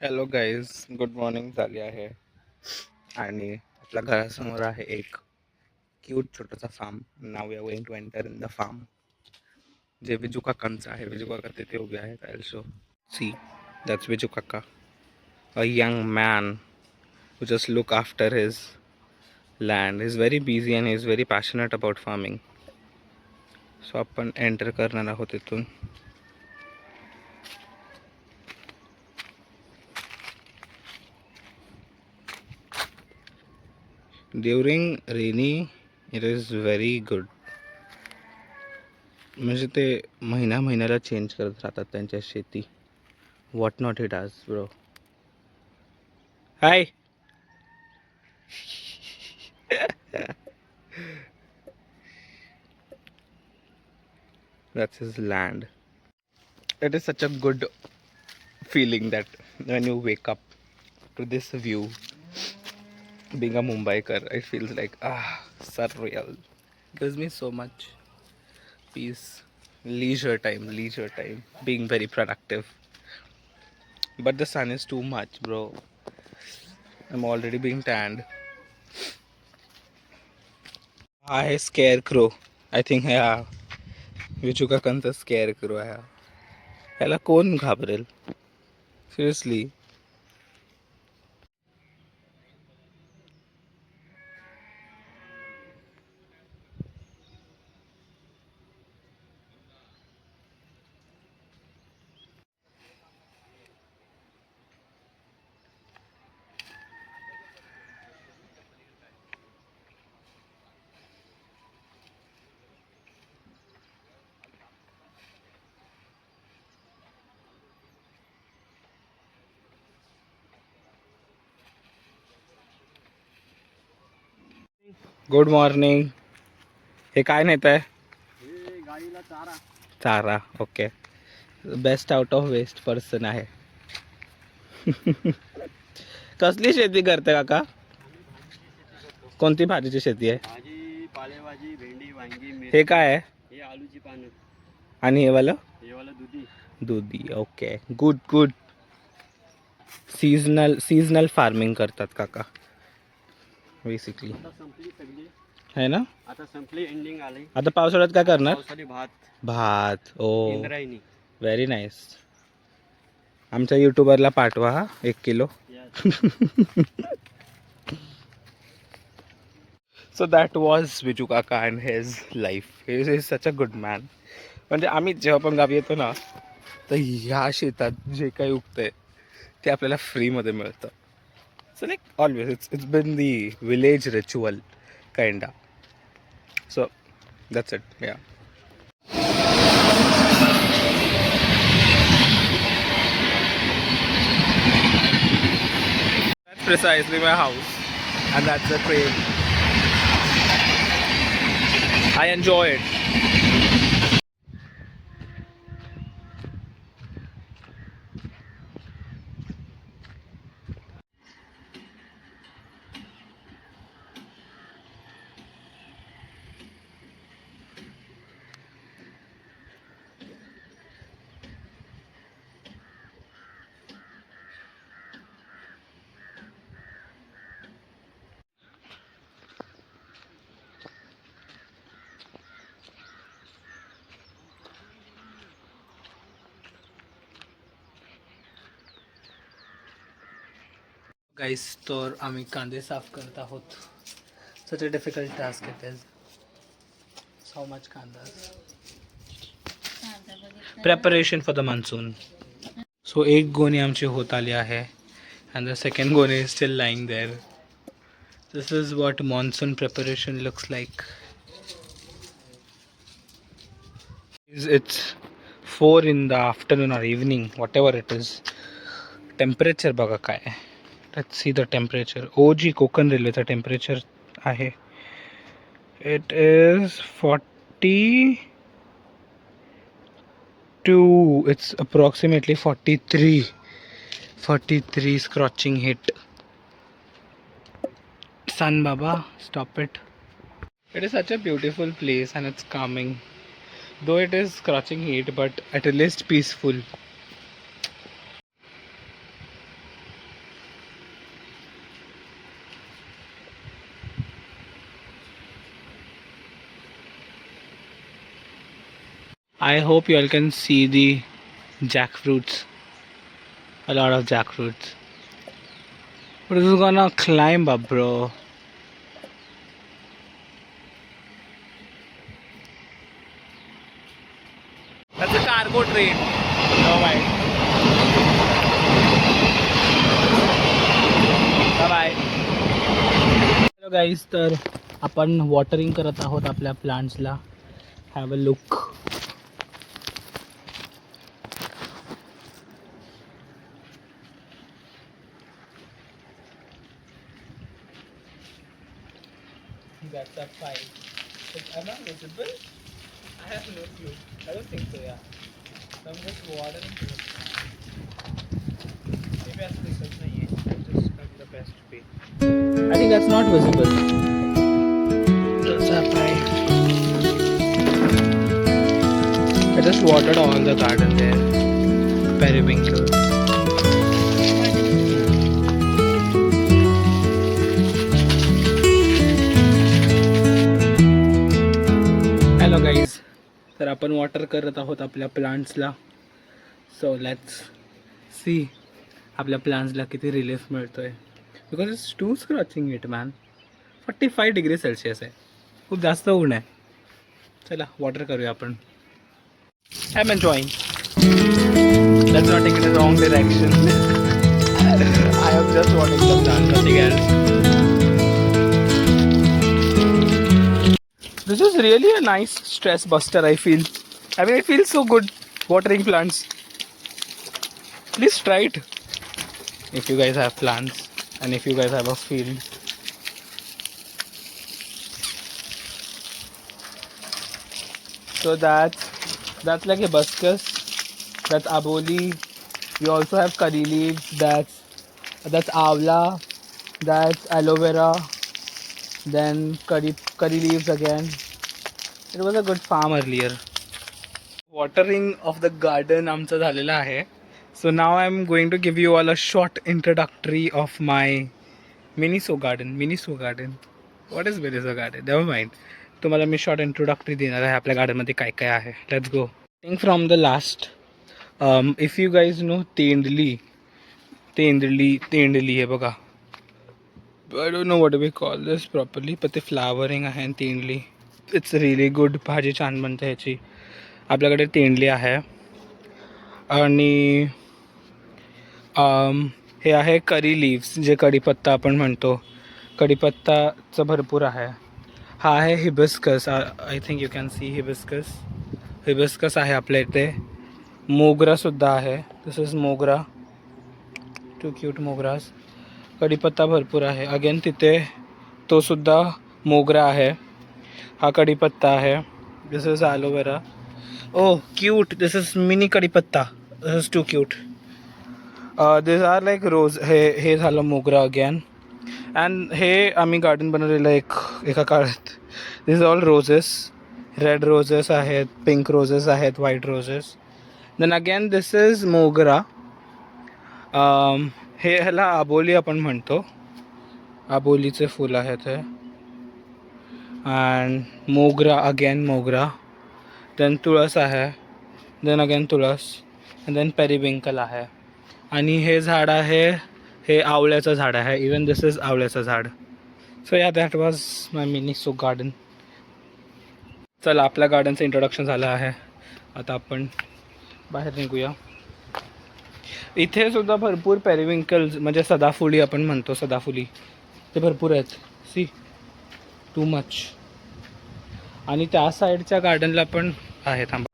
Hello guys, good morning झाली आहे आणि आपल्या घरासमोर आहे एक क्यूट छोटासा फार्म. नाव we are going to enter in the farm. जे विजू काकांचं आहे. विजू काका तिथे उभे आहेत. I show see that's Viju काका, a young man who just look after his land. He's very busy and he's very passionate about farming. सो आपण एंटर करणार आहोत इथून. During rainy it is very good. म्हणजे ते महिन्याला चेंज करत राहतात त्यांच्या शेती. What not it does bro. Hi. That's his land. It is such a good feeling that when you wake up to this view, being a Mumbaikar, it feels like surreal. Gives me so much peace, leisure time, being very productive. But the sun is too much, bro. I'm already being tanned. I scarecrow. I think yeah, Viju काकांचा scarecrow आहे. ह्याला कोण घाबरेल? Seriously. Good morning. हे काय नेत आहे? गाडीला चारा. चारा. Okay. Best out of waste person आहे. कसली शेती करते काका? कोणती भाजीची शेती आहे? भाजी, पालेभाजी, भेंडी, वांगी, मिरची. हे काय आहे? हे आलूची पानं. आणि हे वाला? हे वाला दुधी. दुधी. Okay, good good. Seasonal farming करतात काका बेसिकली. आता संपली सगळी. है ना? आता संपली, एंडिंग आली. आता पावसाळ्यात काय करणार? पावसाळी भात. भात. ओ, इंद्रायणी. Very nice. आमच्या युट्यूबरला पाठवा हा 1 kilo. So that was Viju काका and his life. He is such a good man. म्हणजे आम्ही जेव्हा पण गावी येतो ना, तर ह्या शेतात जे काही उगतंय ते आपल्याला फ्रीमध्ये मिळतं. So like always it's been the village ritual kinda. So that's it. या, that's precisely my house and that's the train. I enjoy it. Guys, तर आम्ही कांदे साफ करत आहोत. Such a difficult task it is. So much कांदा. Preparation for the monsoon. So एक गोणी आमची होत आली आहे अँड द सेकंड गोणी is still lying there. This is what monsoon preparation looks like. It's 4 in the afternoon or evening, whatever it is. Temperature बघा काय. Let's see the temperature. ओजी कोकण रेल्वेचं टेम्परेचर आहे. It is 42. It's approximately 43 scorching heat. Sun बाबा, stop it. It is such a beautiful place and it's calming. Though it is scorching heat, but at least peaceful. I hope you all can see the jackfruits. A lot of jackfruits. But this is gonna climb up, bro. That's a cargo train. No mind. Bye bye. Hello guys, तर आपण watering करत आहोत आपल्या प्लांट्सला. Have a look. That's a pipe. Am I visible? I have no clue. I don't think so, yeah. So I'm just watering to it. Maybe I'll just cut the best way. I think that's not visible. That's a pipe. I just watered all the garden there. Periwinkle. Hello guys, तर आपण water करत आहोत आपल्या प्लांट्सला. So let's see आपल्या प्लांट्सला किती relief मिळतोय. Because it's too scorching it man. 45 degree Celsius आहे, खूप जास्त ऊन आहे. चला वॉटर करूया आपण. I am enjoying. Let's not take in the wrong direction. I am just watering the plant, nothing else. This is really a nice stress buster, I feel. I mean, it feels so good watering plants. Please try it if you guys have plants and if you guys have a field. So that's like a hibiscus. That's aboli. We also have curry leaves. That's avla. That's aloe vera. Then curry leaves again. It was a good farm earlier. Watering of the garden आमचं झालेलं आहे. So now I'm going to give you all a short introductory of my Miniso garden. Miniso garden. What is Miniso garden? Never mind. तुम्हाला मी short introductory देणार आहे आपल्या गार्डनमध्ये काय काय आहे. Let's go. Think from the last. If you guys know तेंडली आहे बघा. I don't know what do we call this properly, but the flowering आहे तेंडली. It's really good. भाजी छान बनते ह्याची. आपल्याकडे तेंडली आहे. आणि हे आहे करी लीव्स, जे कढीपत्ता आपण म्हणतो. कढीपत्ताचं भरपूर आहे. हा आहे hibiscus. I think you can see hibiscus आहे आपल्या इथे. मोगरासुद्धा आहे. This is mogra. Too cute mogras. कढीपत्ता भरपूर आहे. अगेन तिथे तो सुद्धा मोगरा आहे. हा कढीपत्ता आहे. This is aloe vera. Oh cute. This is mini kadhipatta. This is too cute. This are like rose. हे झालं मोगरा अगेन. अँड हे आम्ही गार्डन बनवलेलं एका काळात. This is all roses. Red roses आहेत, पिंक रोजेस आहेत, white roses. Then again this is mogra. ह्याला आबोली आपण म्हणतो. आबोलीचे फूल आहेत हे. And mogra, again mogra. Then तुळस आहे. Then again tulas. And then periwinkle आहे. आणि हे झाड आहे, हे आवळ्याचं झाड आहे. इवन दिस इज आवळ्याचं झाड. सो या that was my Miniso garden. चला आपल्या गार्डनचं इंट्रोडक्शन झालं आहे. आता आपण बाहेर निघूया. इथे सुद्धा भरपूर पेरिविंकल्स म्हणजे सदाफुली आपण म्हणतो, सदाफुली ते भरपूर आहेत. सी टू मच. आणि त्या साईडच्या गार्डनला पण आहे. थांबा.